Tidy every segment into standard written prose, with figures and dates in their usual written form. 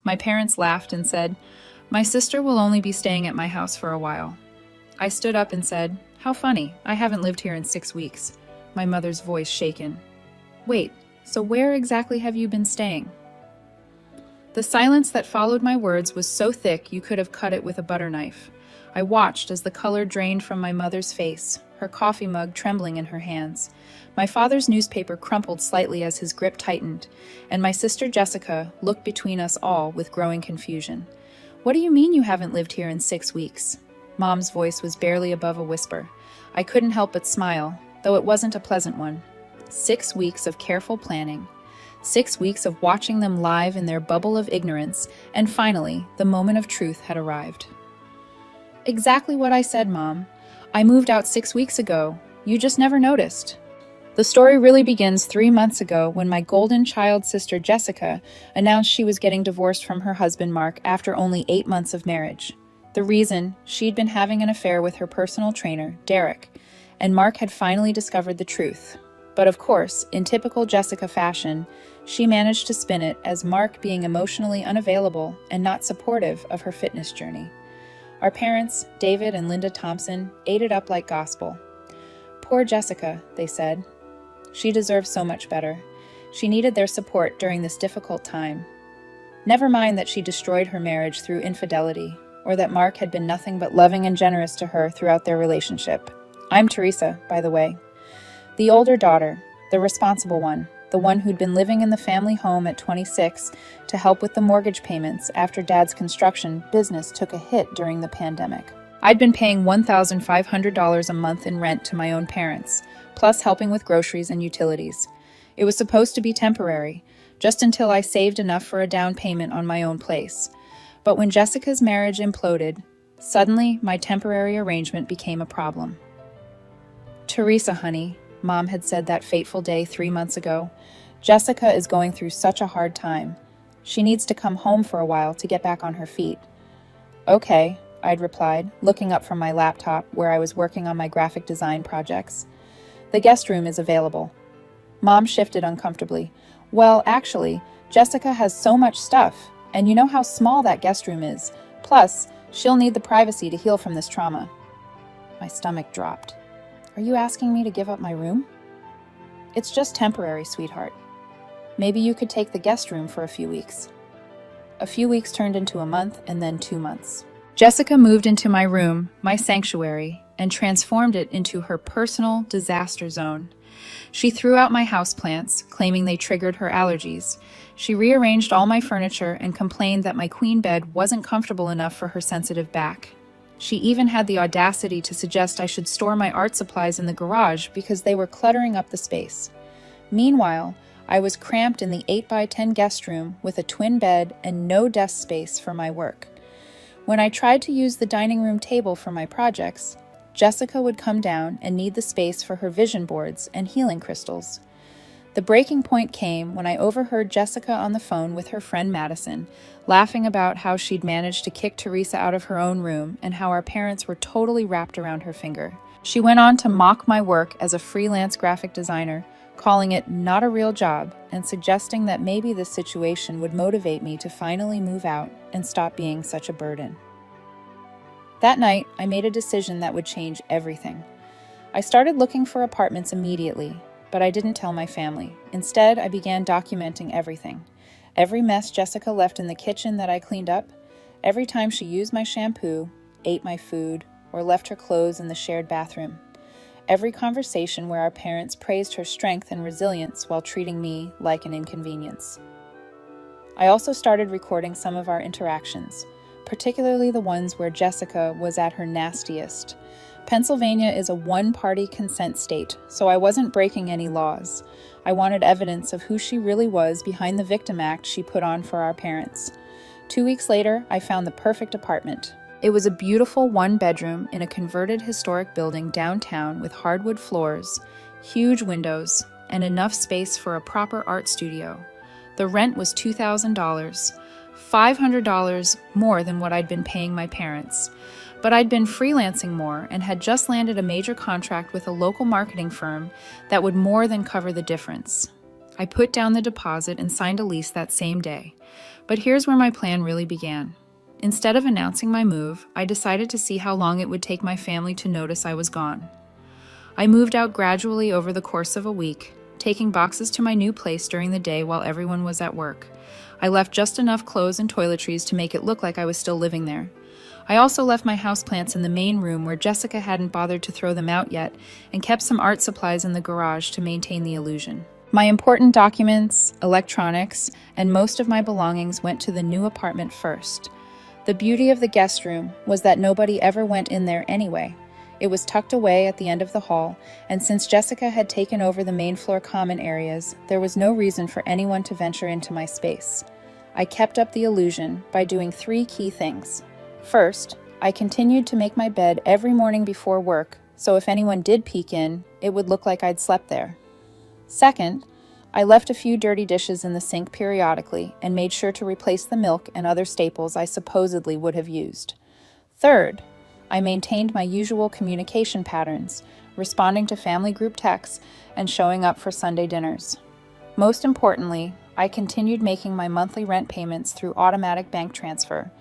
My parents laughed and said, "My sister will only be staying at my house for a while." I stood up and said, "How funny, I haven't lived here in 6 weeks." My mother's voice shaken. "Wait, so where exactly have you been staying?" The silence that followed my words was so thick you could have cut it with a butter knife. I watched as the color drained from my mother's face, her coffee mug trembling in her hands. My father's newspaper crumpled slightly as his grip tightened, and my sister Jessica looked between us all with growing confusion. "What do you mean you haven't lived here in 6 weeks?" Mom's voice was barely above a whisper. I couldn't help but smile, though it wasn't a pleasant one. 6 weeks of careful planning. 6 weeks of watching them live in their bubble of ignorance, and finally, the moment of truth had arrived. "Exactly what I said, Mom. I moved out 6 weeks ago. You just never noticed." The story really begins 3 months ago when my golden child sister Jessica announced she was getting divorced from her husband Mark after only 8 months of marriage. The reason, she'd been having an affair with her personal trainer, Derek, and Mark had finally discovered the truth. But of course, in typical Jessica fashion, she managed to spin it as Mark being emotionally unavailable and not supportive of her fitness journey. Our parents, David and Linda Thompson, ate it up like gospel. "Poor Jessica," they said. "She deserves so much better. She needed their support during this difficult time. Never mind that she destroyed her marriage through infidelity, or that Mark had been nothing but loving and generous to her throughout their relationship. I'm Teresa, by the way. The older daughter, the responsible one, the one who'd been living in the family home at 26 to help with the mortgage payments after Dad's construction business took a hit during the pandemic. I'd been paying $1,500 a month in rent to my own parents, plus helping with groceries and utilities. It was supposed to be temporary, just until I saved enough for a down payment on my own place. But when Jessica's marriage imploded, suddenly my temporary arrangement became a problem. "Teresa, honey," Mom had said that fateful day 3 months ago, "Jessica is going through such a hard time. She needs to come home for a while to get back on her feet." "Okay," I'd replied, looking up from my laptop where I was working on my graphic design projects. "The guest room is available." Mom shifted uncomfortably. "Well, actually, Jessica has so much stuff, and you know how small that guest room is. Plus, she'll need the privacy to heal from this trauma." My stomach dropped. "Are you asking me to give up my room?" "It's just temporary, sweetheart. Maybe you could take the guest room for a few weeks." A few weeks turned into a month and then 2 months. Jessica moved into my room, my sanctuary, and transformed it into her personal disaster zone. She threw out my houseplants, claiming they triggered her allergies. She rearranged all my furniture and complained that my queen bed wasn't comfortable enough for her sensitive back. She even had the audacity to suggest I should store my art supplies in the garage because they were cluttering up the space. Meanwhile, I was cramped in the 8x10 guest room with a twin bed and no desk space for my work. When I tried to use the dining room table for my projects, Jessica would come down and need the space for her vision boards and healing crystals. The breaking point came when I overheard Jessica on the phone with her friend Madison, laughing about how she'd managed to kick Teresa out of her own room and how our parents were totally wrapped around her finger. She went on to mock my work as a freelance graphic designer, calling it not a real job and suggesting that maybe this situation would motivate me to finally move out and stop being such a burden. That night, I made a decision that would change everything. I started looking for apartments immediately, but I didn't tell my family. Instead, I began documenting everything. Every mess Jessica left in the kitchen that I cleaned up, every time she used my shampoo, ate my food, or left her clothes in the shared bathroom. Every conversation where our parents praised her strength and resilience while treating me like an inconvenience. I also started recording some of our interactions, particularly the ones where Jessica was at her nastiest. Pennsylvania is a one-party consent state, so I wasn't breaking any laws. I wanted evidence of who she really was behind the victim act she put on for our parents. 2 weeks later, I found the perfect apartment. It was a beautiful one-bedroom in a converted historic building downtown with hardwood floors, huge windows, and enough space for a proper art studio. The rent was $2,000, $500 more than what I'd been paying my parents. But I'd been freelancing more and had just landed a major contract with a local marketing firm that would more than cover the difference. I put down the deposit and signed a lease that same day. But here's where my plan really began. Instead of announcing my move, I decided to see how long it would take my family to notice I was gone. I moved out gradually over the course of a week, taking boxes to my new place during the day while everyone was at work. I left just enough clothes and toiletries to make it look like I was still living there. I also left my houseplants in the main room where Jessica hadn't bothered to throw them out yet, and kept some art supplies in the garage to maintain the illusion. My important documents, electronics, and most of my belongings went to the new apartment first. The beauty of the guest room was that nobody ever went in there anyway. It was tucked away at the end of the hall, and since Jessica had taken over the main floor common areas, there was no reason for anyone to venture into my space. I kept up the illusion by doing 3 key things. First, I continued to make my bed every morning before work, so if anyone did peek in, it would look like I'd slept there. Second, I left a few dirty dishes in the sink periodically and made sure to replace the milk and other staples I supposedly would have used. Third, I maintained my usual communication patterns, responding to family group texts and showing up for Sunday dinners. Most importantly, I continued making my monthly rent payments through automatic bank transfer,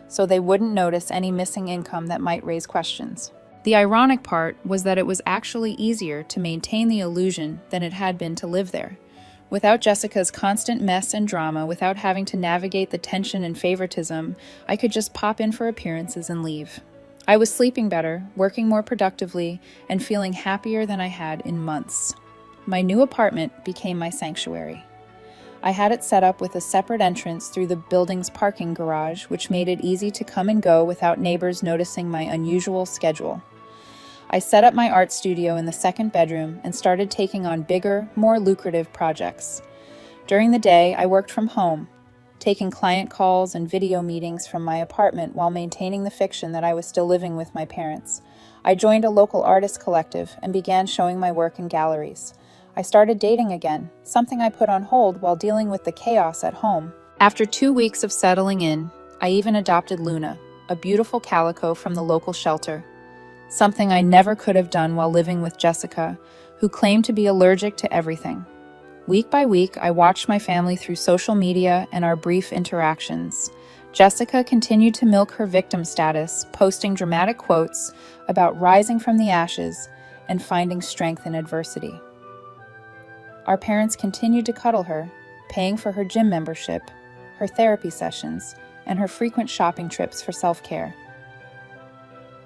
so they wouldn't notice any missing income that might raise questions. The ironic part was that it was actually easier to maintain the illusion than it had been to live there. Without Jessica's constant mess and drama, without having to navigate the tension and favoritism, I could just pop in for appearances and leave. I was sleeping better, working more productively, and feeling happier than I had in months. My new apartment became my sanctuary. I had it set up with a separate entrance through the building's parking garage, which made it easy to come and go without neighbors noticing my unusual schedule. I set up my art studio in the second bedroom and started taking on bigger, more lucrative projects. During the day, I worked from home, taking client calls and video meetings from my apartment while maintaining the fiction that I was still living with my parents. I joined a local artist collective and began showing my work in galleries. I started dating again, something I put on hold while dealing with the chaos at home. After 2 weeks of settling in, I even adopted Luna, a beautiful calico from the local shelter. Something I never could have done while living with Jessica, who claimed to be allergic to everything. Week by week, I watched my family through social media and our brief interactions. Jessica continued to milk her victim status, posting dramatic quotes about rising from the ashes and finding strength in adversity. Our parents continued to cuddle her, paying for her gym membership, her therapy sessions, and her frequent shopping trips for self-care.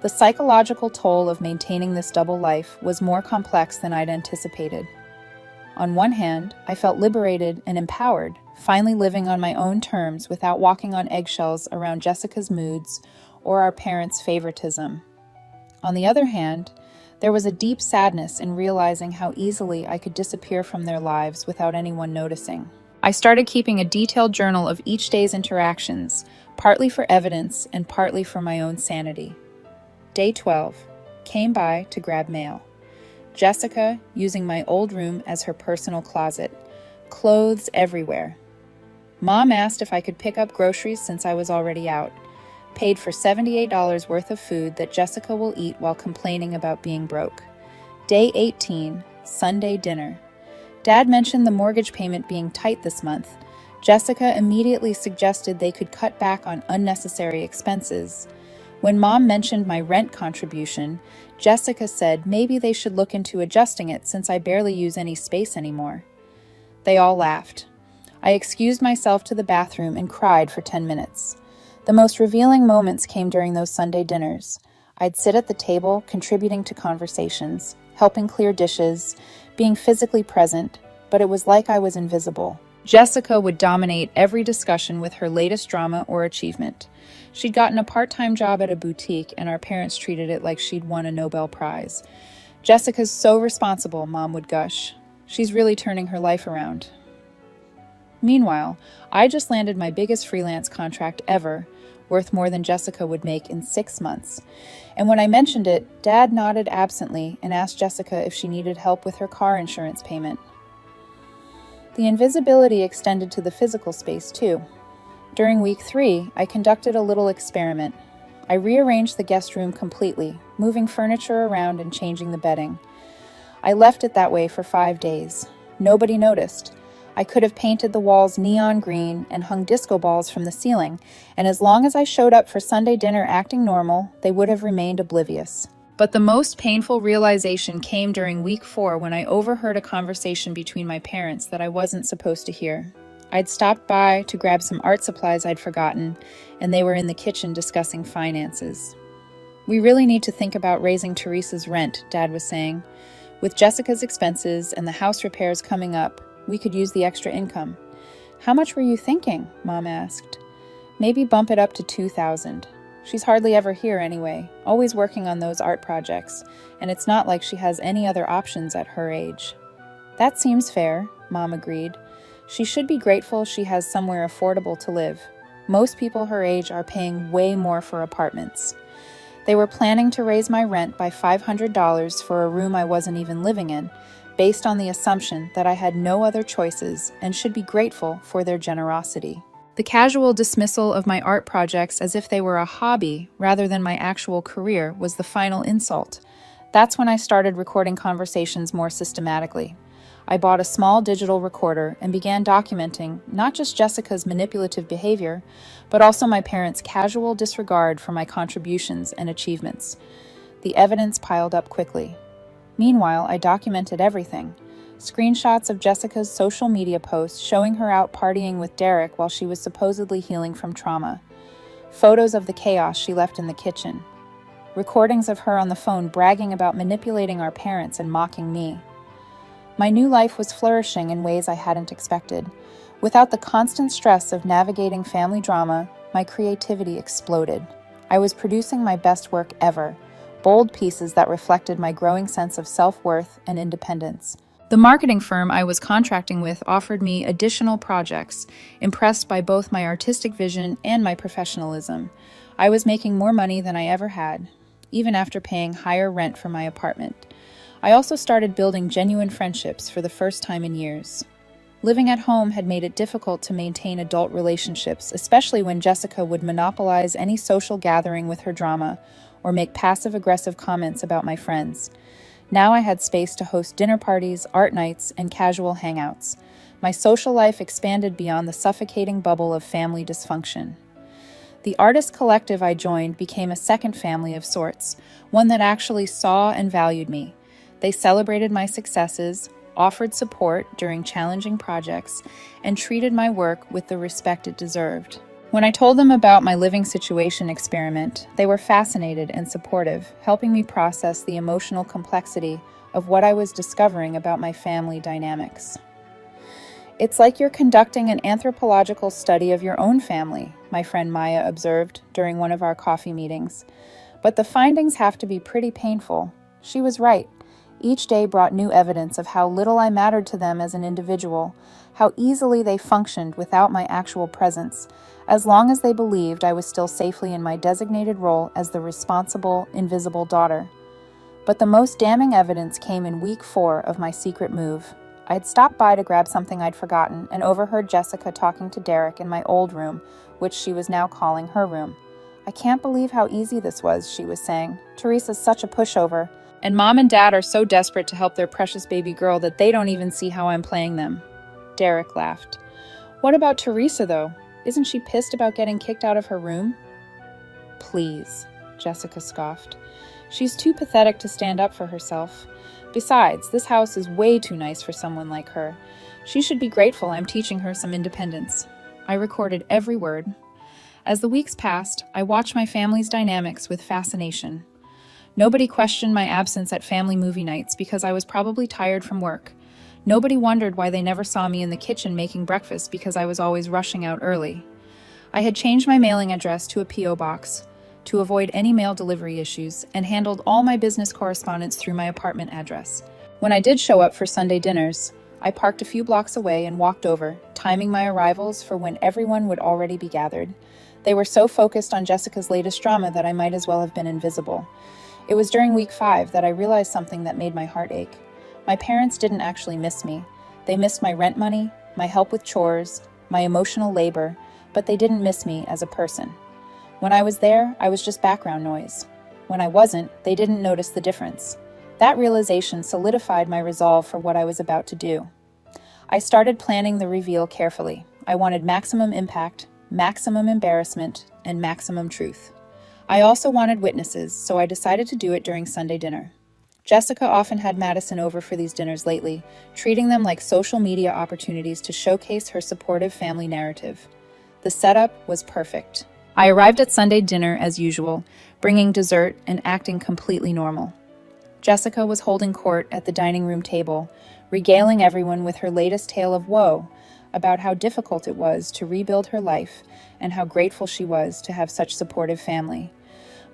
The psychological toll of maintaining this double life was more complex than I'd anticipated. On one hand, I felt liberated and empowered, finally living on my own terms without walking on eggshells around Jessica's moods or our parents' favoritism. On the other hand, there was a deep sadness in realizing how easily I could disappear from their lives without anyone noticing. I started keeping a detailed journal of each day's interactions, partly for evidence and partly for my own sanity. Day 12. Came by to grab mail. Jessica using my old room as her personal closet. Clothes everywhere. Mom asked if I could pick up groceries since I was already out. Paid for $78 worth of food that Jessica will eat while complaining about being broke. Day 18. Sunday dinner. Dad mentioned the mortgage payment being tight this month. Jessica immediately suggested they could cut back on unnecessary expenses. When Mom mentioned my rent contribution, Jessica said maybe they should look into adjusting it since I barely use any space anymore. They all laughed. I excused myself to the bathroom and cried for 10 minutes. The most revealing moments came during those Sunday dinners. I'd sit at the table, contributing to conversations, helping clear dishes, being physically present, but it was like I was invisible. Jessica would dominate every discussion with her latest drama or achievement. She'd gotten a part-time job at a boutique, and our parents treated it like she'd won a Nobel Prize. Jessica's so responsible, Mom would gush. She's really turning her life around. Meanwhile, I just landed my biggest freelance contract ever, worth more than Jessica would make in 6 months. And when I mentioned it, Dad nodded absently and asked Jessica if she needed help with her car insurance payment. The invisibility extended to the physical space, too. During week 3, I conducted a little experiment. I rearranged the guest room completely, moving furniture around and changing the bedding. I left it that way for 5 days. Nobody noticed. I could have painted the walls neon green and hung disco balls from the ceiling, and as long as I showed up for Sunday dinner acting normal, they would have remained oblivious. But the most painful realization came during week 4 when I overheard a conversation between my parents that I wasn't supposed to hear. I'd stopped by to grab some art supplies I'd forgotten, and they were in the kitchen discussing finances. "We really need to think about raising Teresa's rent," Dad was saying. "With Jessica's expenses and the house repairs coming up, we could use the extra income." "How much were you thinking?" Mom asked. "Maybe bump it up to $2,000. She's hardly ever here anyway, always working on those art projects, and it's not like she has any other options at her age." "That seems fair," Mom agreed. "She should be grateful she has somewhere affordable to live. Most people her age are paying way more for apartments." They were planning to raise my rent by $500 for a room I wasn't even living in, based on the assumption that I had no other choices and should be grateful for their generosity. The casual dismissal of my art projects as if they were a hobby rather than my actual career was the final insult. That's when I started recording conversations more systematically. I bought a small digital recorder and began documenting not just Jessica's manipulative behavior, but also my parents' casual disregard for my contributions and achievements. The evidence piled up quickly. Meanwhile, I documented everything. Screenshots of Jessica's social media posts showing her out partying with Derek while she was supposedly healing from trauma. Photos of the chaos she left in the kitchen. Recordings of her on the phone bragging about manipulating our parents and mocking me. My new life was flourishing in ways I hadn't expected. Without the constant stress of navigating family drama, my creativity exploded. I was producing my best work ever, bold pieces that reflected my growing sense of self-worth and independence. The marketing firm I was contracting with offered me additional projects, impressed by both my artistic vision and my professionalism. I was making more money than I ever had, even after paying higher rent for my apartment. I also started building genuine friendships for the first time in years. Living at home had made it difficult to maintain adult relationships, especially when Jessica would monopolize any social gathering with her drama or make passive-aggressive comments about my friends. Now I had space to host dinner parties, art nights, and casual hangouts. My social life expanded beyond the suffocating bubble of family dysfunction. The artist collective I joined became a second family of sorts, one that actually saw and valued me. They celebrated my successes, offered support during challenging projects, and treated my work with the respect it deserved. When I told them about my living situation experiment, they were fascinated and supportive, helping me process the emotional complexity of what I was discovering about my family dynamics. "It's like you're conducting an anthropological study of your own family," my friend Maya observed during one of our coffee meetings. "But the findings have to be pretty painful." She was right. Each day brought new evidence of how little I mattered to them as an individual, how easily they functioned without my actual presence, as long as they believed I was still safely in my designated role as the responsible, invisible daughter. But the most damning evidence came in week 4 of my secret move. I'd stopped by to grab something I'd forgotten and overheard Jessica talking to Derek in my old room, which she was now calling her room. "I can't believe how easy this was," she was saying. "Teresa's such a pushover. And Mom and Dad are so desperate to help their precious baby girl that they don't even see how I'm playing them." Derek laughed. "What about Teresa, though? Isn't she pissed about getting kicked out of her room?" "Please," Jessica scoffed. "She's too pathetic to stand up for herself. Besides, this house is way too nice for someone like her. She should be grateful I'm teaching her some independence." I recorded every word. As the weeks passed, I watched my family's dynamics with fascination. Nobody questioned my absence at family movie nights because I was probably tired from work. Nobody wondered why they never saw me in the kitchen making breakfast because I was always rushing out early. I had changed my mailing address to a P.O. box to avoid any mail delivery issues and handled all my business correspondence through my apartment address. When I did show up for Sunday dinners, I parked a few blocks away and walked over, timing my arrivals for when everyone would already be gathered. They were so focused on Jessica's latest drama that I might as well have been invisible. It was during week 5 that I realized something that made my heart ache. My parents didn't actually miss me. They missed my rent money, my help with chores, my emotional labor, but they didn't miss me as a person. When I was there, I was just background noise. When I wasn't, they didn't notice the difference. That realization solidified my resolve for what I was about to do. I started planning the reveal carefully. I wanted maximum impact, maximum embarrassment, and maximum truth. I also wanted witnesses, so I decided to do it during Sunday dinner. Jessica often had Madison over for these dinners lately, treating them like social media opportunities to showcase her supportive family narrative. The setup was perfect. I arrived at Sunday dinner as usual, bringing dessert and acting completely normal. Jessica was holding court at the dining room table, regaling everyone with her latest tale of woe about how difficult it was to rebuild her life and how grateful she was to have such supportive family.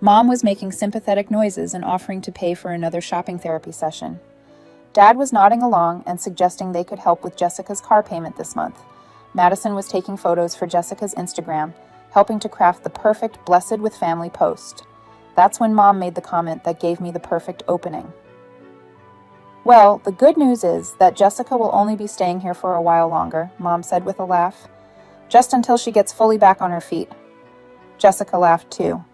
Mom was making sympathetic noises and offering to pay for another shopping therapy session. Dad was nodding along and suggesting they could help with Jessica's car payment this month. Madison was taking photos for Jessica's Instagram, helping to craft the perfect Blessed with Family post. That's when Mom made the comment that gave me the perfect opening. "Well, the good news is that Jessica will only be staying here for a while longer," Mom said with a laugh. "Just until she gets fully back on her feet." Jessica laughed too.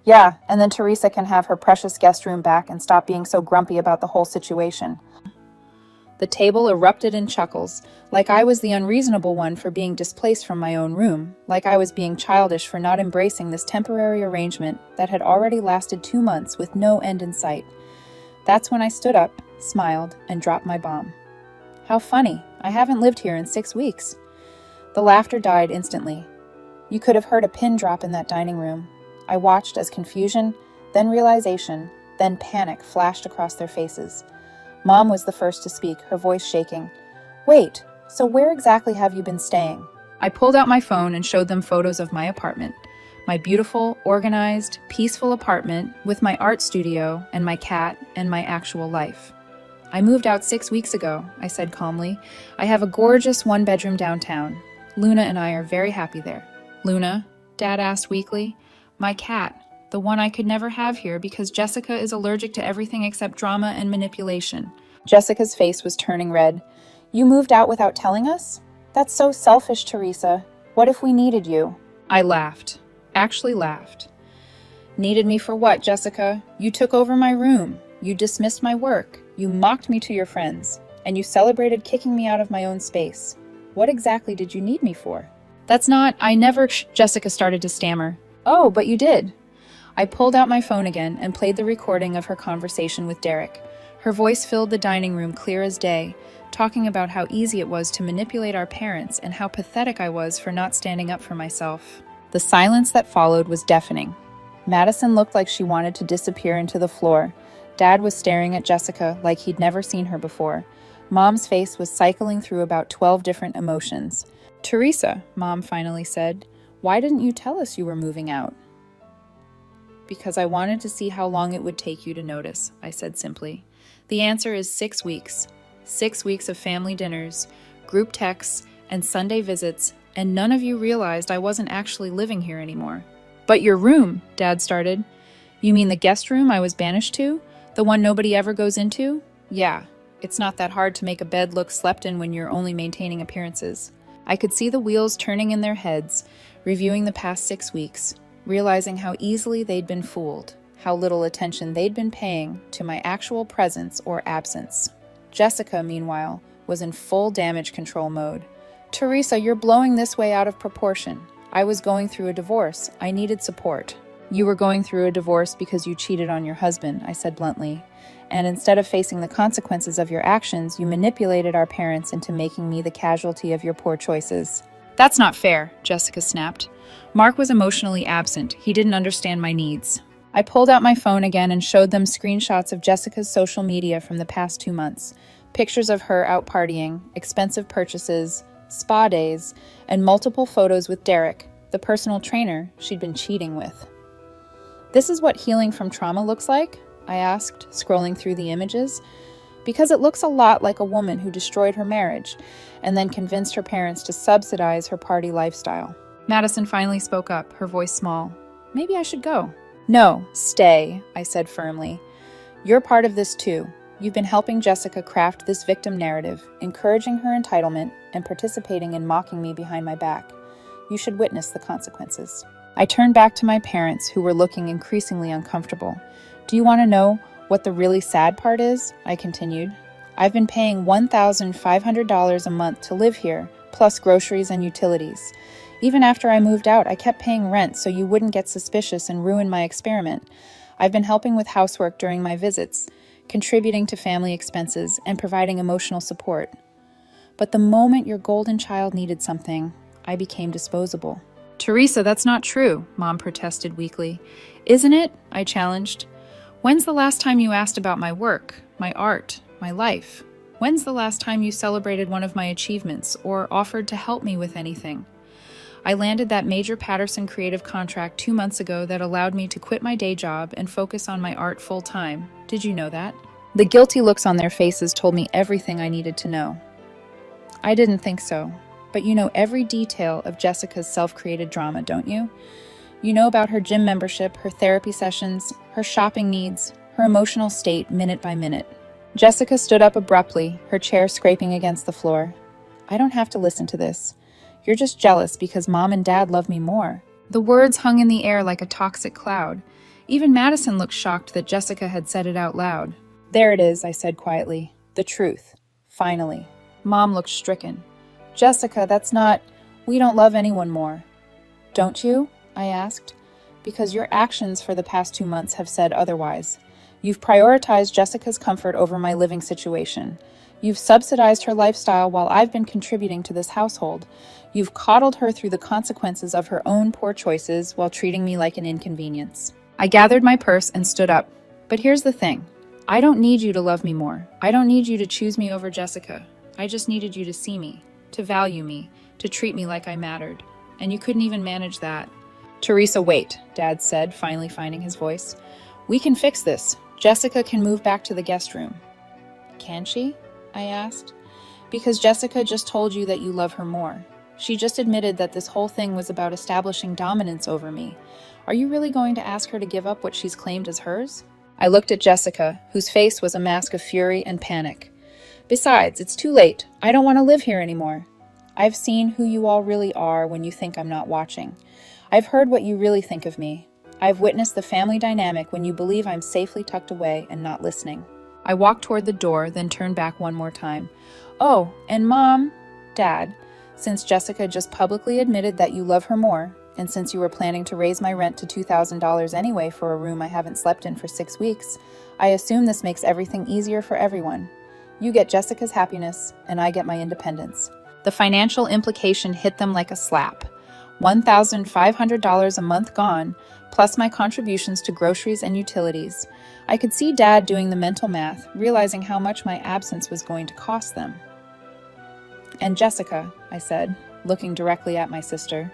"Yeah, and then Teresa can have her precious guest room back and stop being so grumpy about the whole situation." The table erupted in chuckles, like I was the unreasonable one for being displaced from my own room, like I was being childish for not embracing this temporary arrangement that had already lasted 2 months with no end in sight. That's when I stood up, smiled, and dropped my bomb. "How funny, I haven't lived here in 6 weeks." The laughter died instantly. You could have heard a pin drop in that dining room. I watched as confusion, then realization, then panic flashed across their faces. Mom was the first to speak, her voice shaking. "Wait, so where exactly have you been staying?" I pulled out my phone and showed them photos of my apartment. My beautiful, organized, peaceful apartment with my art studio and my cat and my actual life. "I moved out 6 weeks ago," I said calmly. "I have a gorgeous 1-bedroom downtown. Luna and I are very happy there." "Luna?" Dad asked weakly. "My cat. The one I could never have here because Jessica is allergic to everything except drama and manipulation." Jessica's face was turning red. "You moved out without telling us? That's so selfish, Teresa. What if we needed you?" I laughed. Actually laughed. "Needed me for what, Jessica? You took over my room. You dismissed my work. You mocked me to your friends. And you celebrated kicking me out of my own space. What exactly did you need me for?" "That's not, I never," Jessica started to stammer. "Oh, but you did." I pulled out my phone again and played the recording of her conversation with Derek. Her voice filled the dining room clear as day, talking about how easy it was to manipulate our parents and how pathetic I was for not standing up for myself. The silence that followed was deafening. Madison looked like she wanted to disappear into the floor. Dad was staring at Jessica like he'd never seen her before. Mom's face was cycling through about 12 different emotions. "Teresa," Mom finally said, "why didn't you tell us you were moving out?" "Because I wanted to see how long it would take you to notice," I said simply. "The answer is 6 weeks. 6 weeks of family dinners, group texts, and Sunday visits, and none of you realized I wasn't actually living here anymore." "But your room," Dad started. "You mean the guest room I was banished to? The one nobody ever goes into?" "Yeah, it's not that hard to make a bed look slept in when you're only maintaining appearances." I could see the wheels turning in their heads, reviewing the past 6 weeks. Realizing how easily they'd been fooled, how little attention they'd been paying to my actual presence or absence. Jessica, meanwhile, was in full damage control mode. "Teresa, you're blowing this way out of proportion. I was going through a divorce. I needed support." "You were going through a divorce because you cheated on your husband," I said bluntly. "And instead of facing the consequences of your actions, you manipulated our parents into making me the casualty of your poor choices." "That's not fair," Jessica snapped. Mark was emotionally absent. He didn't understand my needs. I pulled out my phone again and showed them screenshots of Jessica's social media from the past 2 months. Pictures of her out partying, expensive purchases, spa days, and multiple photos with Derek, the personal trainer she'd been cheating with. "This is what healing from trauma looks like?" I asked, scrolling through the images. "Because it looks a lot like a woman who destroyed her marriage and then convinced her parents to subsidize her party lifestyle." Madison finally spoke up, her voice small. "Maybe I should go." "No, stay," I said firmly. "You're part of this too. You've been helping Jessica craft this victim narrative, encouraging her entitlement, and participating in mocking me behind my back. You should witness the consequences." I turned back to my parents, who were looking increasingly uncomfortable. "Do you want to know what the really sad part is?" I continued. I've been paying $1,500 a month to live here, plus groceries and utilities. Even after I moved out, I kept paying rent so you wouldn't get suspicious and ruin my experiment. I've been helping with housework during my visits, contributing to family expenses, and providing emotional support. But the moment your golden child needed something, I became disposable. Teresa, that's not true, Mom protested weakly. Isn't it? I challenged. When's the last time you asked about my work, my art, my life? When's the last time you celebrated one of my achievements or offered to help me with anything? I landed that major Patterson creative contract 2 months ago that allowed me to quit my day job and focus on my art full time. Did you know that? The guilty looks on their faces told me everything I needed to know. I didn't think so, but you know every detail of Jessica's self-created drama, don't you? You know about her gym membership, her therapy sessions, her shopping needs, her emotional state minute by minute. Jessica stood up abruptly, her chair scraping against the floor. I don't have to listen to this. You're just jealous because Mom and Dad love me more. The words hung in the air like a toxic cloud. Even Madison looked shocked that Jessica had said it out loud. There it is, I said quietly. The truth. Finally. Mom looked stricken. Jessica, that's not... We don't love anyone more. Don't you? I asked. Because your actions for the past 2 months have said otherwise. You've prioritized Jessica's comfort over my living situation. You've subsidized her lifestyle while I've been contributing to this household. You've coddled her through the consequences of her own poor choices while treating me like an inconvenience. I gathered my purse and stood up. But here's the thing. I don't need you to love me more. I don't need you to choose me over Jessica. I just needed you to see me, to value me, to treat me like I mattered. And you couldn't even manage that. Teresa, wait, Dad said, finally finding his voice. We can fix this. Jessica can move back to the guest room. Can she? I asked. Because Jessica just told you that you love her more. She just admitted that this whole thing was about establishing dominance over me. Are you really going to ask her to give up what she's claimed as hers? I looked at Jessica, whose face was a mask of fury and panic. Besides, it's too late. I don't want to live here anymore. I've seen who you all really are when you think I'm not watching. I've heard what you really think of me. I've witnessed the family dynamic when you believe I'm safely tucked away and not listening. I walked toward the door, then turned back one more time. Oh, and Mom, Dad, since Jessica just publicly admitted that you love her more, and since you were planning to raise my rent to $2,000 anyway for a room I haven't slept in for 6 weeks, I assume this makes everything easier for everyone. You get Jessica's happiness, and I get my independence. The financial implication hit them like a slap. $1,500 a month gone, plus my contributions to groceries and utilities. I could see Dad doing the mental math, realizing how much my absence was going to cost them. And Jessica, I said, looking directly at my sister,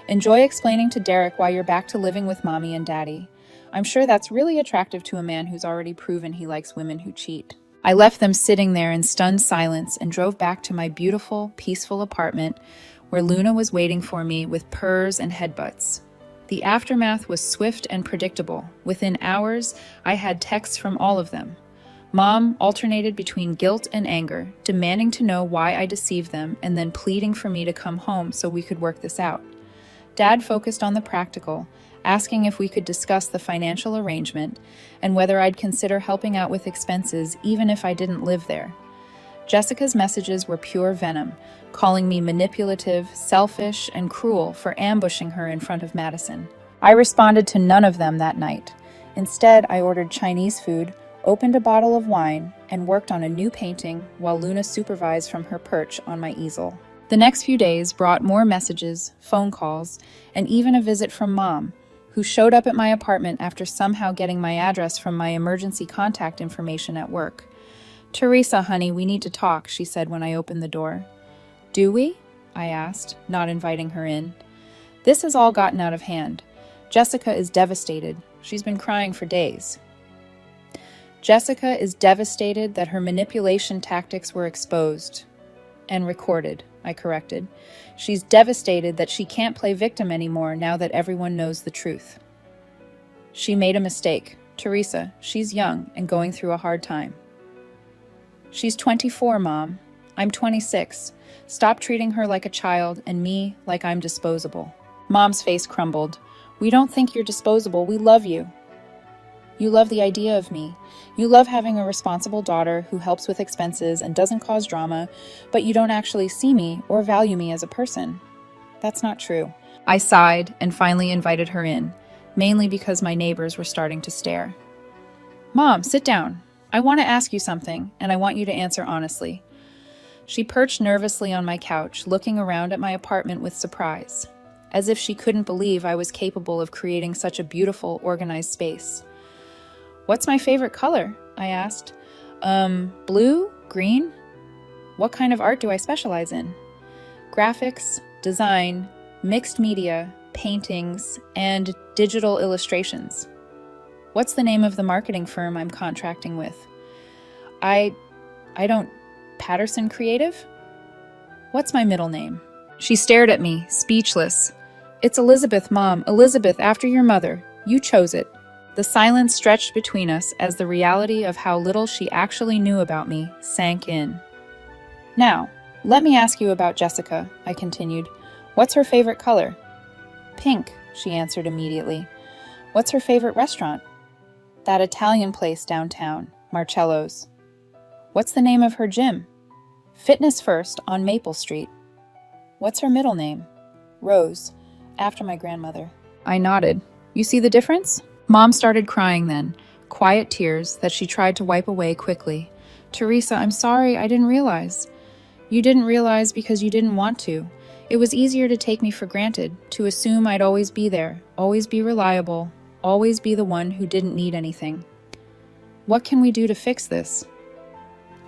enjoy explaining to Derek why you're back to living with Mommy and Daddy. I'm sure that's really attractive to a man who's already proven he likes women who cheat. I left them sitting there in stunned silence and drove back to my beautiful, peaceful apartment where Luna was waiting for me with purrs and headbutts. The aftermath was swift and predictable. Within hours, I had texts from all of them. Mom alternated between guilt and anger, demanding to know why I deceived them and then pleading for me to come home so we could work this out. Dad focused on the practical, asking if we could discuss the financial arrangement and whether I'd consider helping out with expenses even if I didn't live there. Jessica's messages were pure venom, calling me manipulative, selfish, and cruel for ambushing her in front of Madison. I responded to none of them that night. Instead, I ordered Chinese food, opened a bottle of wine, and worked on a new painting while Luna supervised from her perch on my easel. The next few days brought more messages, phone calls, and even a visit from Mom, who showed up at my apartment after somehow getting my address from my emergency contact information at work. Teresa, honey, we need to talk, she said when I opened the door. Do we? I asked, not inviting her in. This has all gotten out of hand. Jessica is devastated. She's been crying for days. Jessica is devastated that her manipulation tactics were exposed and recorded, I corrected. She's devastated that she can't play victim anymore now that everyone knows the truth. She made a mistake. Teresa, she's young and going through a hard time. She's 24, Mom. I'm 26. Stop treating her like a child and me like I'm disposable. Mom's face crumbled. We don't think you're disposable. We love you. You love the idea of me. You love having a responsible daughter who helps with expenses and doesn't cause drama, but you don't actually see me or value me as a person. That's not true. I sighed and finally invited her in, mainly because my neighbors were starting to stare. Mom, sit down. I want to ask you something, and I want you to answer honestly. She perched nervously on my couch, looking around at my apartment with surprise, as if she couldn't believe I was capable of creating such a beautiful, organized space. What's my favorite color? I asked. Blue? Green? What kind of art do I specialize in? Graphics, design, mixed media, paintings, and digital illustrations. What's the name of the marketing firm I'm contracting with? I don't... Patterson Creative? What's my middle name? She stared at me, speechless. It's Elizabeth, Mom. Elizabeth, after your mother. You chose it. The silence stretched between us as the reality of how little she actually knew about me sank in. Now, let me ask you about Jessica, I continued. What's her favorite color? Pink, she answered immediately. What's her favorite restaurant? That Italian place downtown, Marcello's. What's the name of her gym? Fitness First on Maple Street. What's her middle name? Rose, after my grandmother. I nodded. You see the difference? Mom started crying then, quiet tears that she tried to wipe away quickly. Teresa, I'm sorry, I didn't realize. You didn't realize because you didn't want to. It was easier to take me for granted, to assume I'd always be there, always be reliable, always be the one who didn't need anything. What can we do to fix this?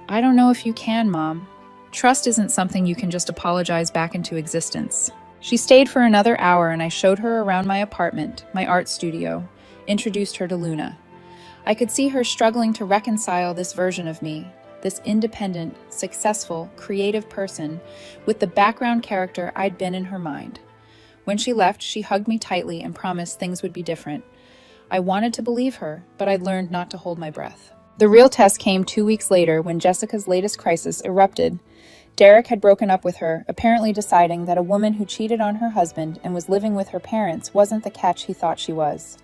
I don't know if you can, Mom. Trust isn't something you can just apologize back into existence. She stayed for another hour and I showed her around my apartment, my art studio, introduced her to Luna. I could see her struggling to reconcile this version of me, this independent, successful, creative person, with the background character I'd been in her mind. When she left, she hugged me tightly and promised things would be different. I wanted to believe her, but I'd learned not to hold my breath. The real test came 2 weeks later when Jessica's latest crisis erupted. Derek had broken up with her, apparently deciding that a woman who cheated on her husband and was living with her parents wasn't the catch he thought she was.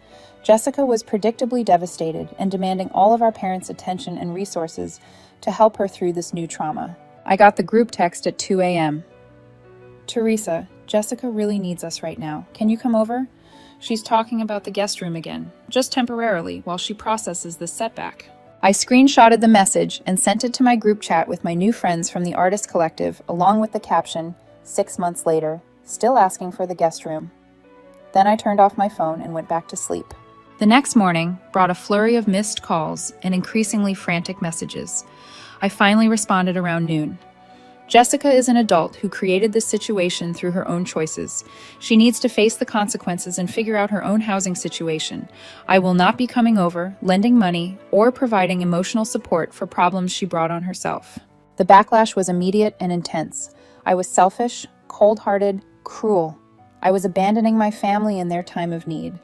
Jessica was predictably devastated and demanding all of our parents' attention and resources to help her through this new trauma. I got the group text at 2 a.m. Teresa, Jessica really needs us right now. Can you come over? She's talking about the guest room again, just temporarily, while she processes this setback. I screenshotted the message and sent it to my group chat with my new friends from the Artist Collective, along with the caption, 6 months later, still asking for the guest room. Then I turned off my phone and went back to sleep. The next morning brought a flurry of missed calls and increasingly frantic messages. I finally responded around noon. Jessica is an adult who created this situation through her own choices. She needs to face the consequences and figure out her own housing situation. I will not be coming over, lending money, or providing emotional support for problems she brought on herself. The backlash was immediate and intense. I was selfish, cold-hearted, cruel. I was abandoning my family in their time of need.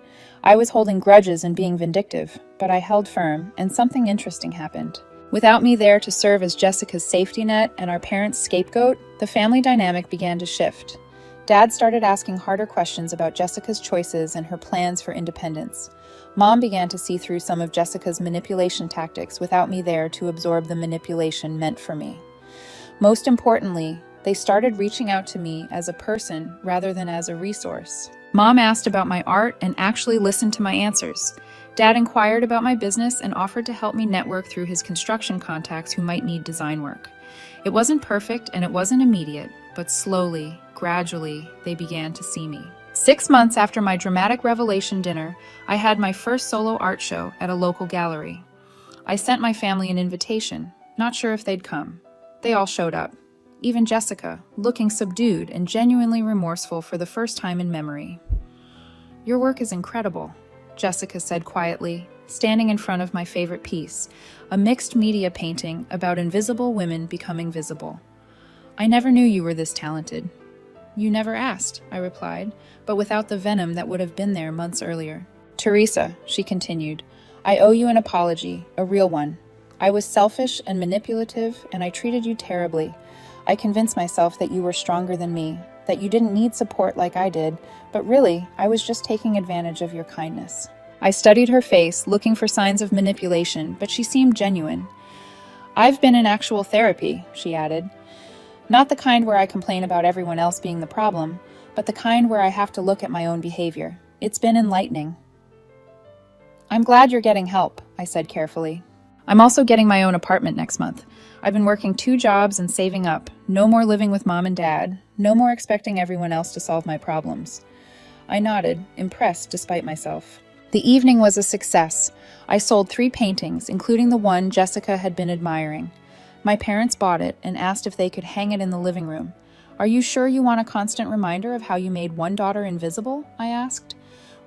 I was holding grudges and being vindictive, but I held firm, and something interesting happened. Without me there to serve as Jessica's safety net and our parents' scapegoat, the family dynamic began to shift. Dad started asking harder questions about Jessica's choices and her plans for independence. Mom began to see through some of Jessica's manipulation tactics without me there to absorb the manipulation meant for me. Most importantly, they started reaching out to me as a person rather than as a resource. Mom asked about my art and actually listened to my answers. Dad inquired about my business and offered to help me network through his construction contacts who might need design work. It wasn't perfect and it wasn't immediate, but slowly, gradually, they began to see me. 6 months after my dramatic revelation dinner, I had my first solo art show at a local gallery. I sent my family an invitation, not sure if they'd come. They all showed up. Even Jessica, looking subdued and genuinely remorseful for the first time in memory. "Your work is incredible," Jessica said quietly, standing in front of my favorite piece, a mixed media painting about invisible women becoming visible. "I never knew you were this talented." "You never asked," I replied, but without the venom that would have been there months earlier. "Teresa," she continued, "I owe you an apology, a real one. I was selfish and manipulative, and I treated you terribly. I convinced myself that you were stronger than me, that you didn't need support like I did, but really, I was just taking advantage of your kindness. I studied her face, looking for signs of manipulation, but she seemed genuine. "I've been in actual therapy," she added. "Not the kind where I complain about everyone else being the problem, but the kind where I have to look at my own behavior. It's been enlightening." "I'm glad you're getting help," I said carefully. "I'm also getting my own apartment next month. I've been working 2 jobs and saving up. No more living with mom and dad. No more expecting everyone else to solve my problems." I nodded, impressed despite myself. The evening was a success. I sold 3 paintings, including the one Jessica had been admiring. My parents bought it and asked if they could hang it in the living room. "Are you sure you want a constant reminder of how you made one daughter invisible?" I asked.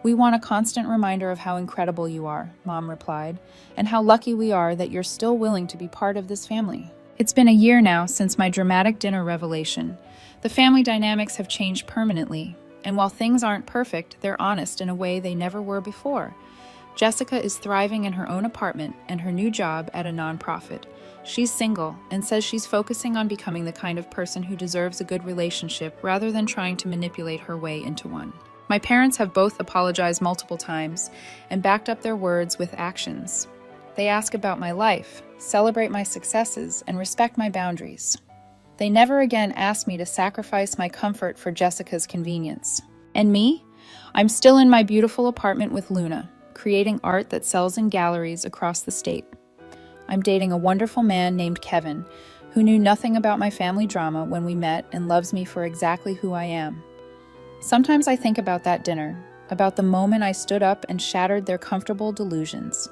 "We want a constant reminder of how incredible you are," Mom replied, "and how lucky we are that you're still willing to be part of this family." It's been a year now since my dramatic dinner revelation. The family dynamics have changed permanently, and while things aren't perfect, they're honest in a way they never were before. Jessica is thriving in her own apartment and her new job at a nonprofit. She's single and says she's focusing on becoming the kind of person who deserves a good relationship rather than trying to manipulate her way into one. My parents have both apologized multiple times and backed up their words with actions. They ask about my life, celebrate my successes, and respect my boundaries. They never again ask me to sacrifice my comfort for Jessica's convenience. And me? I'm still in my beautiful apartment with Luna, creating art that sells in galleries across the state. I'm dating a wonderful man named Kevin, who knew nothing about my family drama when we met and loves me for exactly who I am. Sometimes I think about that dinner, about the moment I stood up and shattered their comfortable delusions.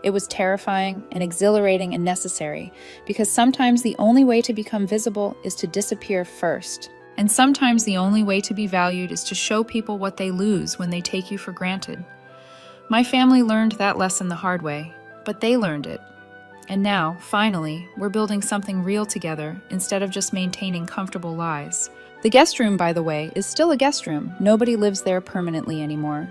It was terrifying and exhilarating and necessary, because sometimes the only way to become visible is to disappear first. And sometimes the only way to be valued is to show people what they lose when they take you for granted. My family learned that lesson the hard way, but they learned it. And now, finally, we're building something real together instead of just maintaining comfortable lies. The guest room, by the way, is still a guest room. Nobody lives there permanently anymore.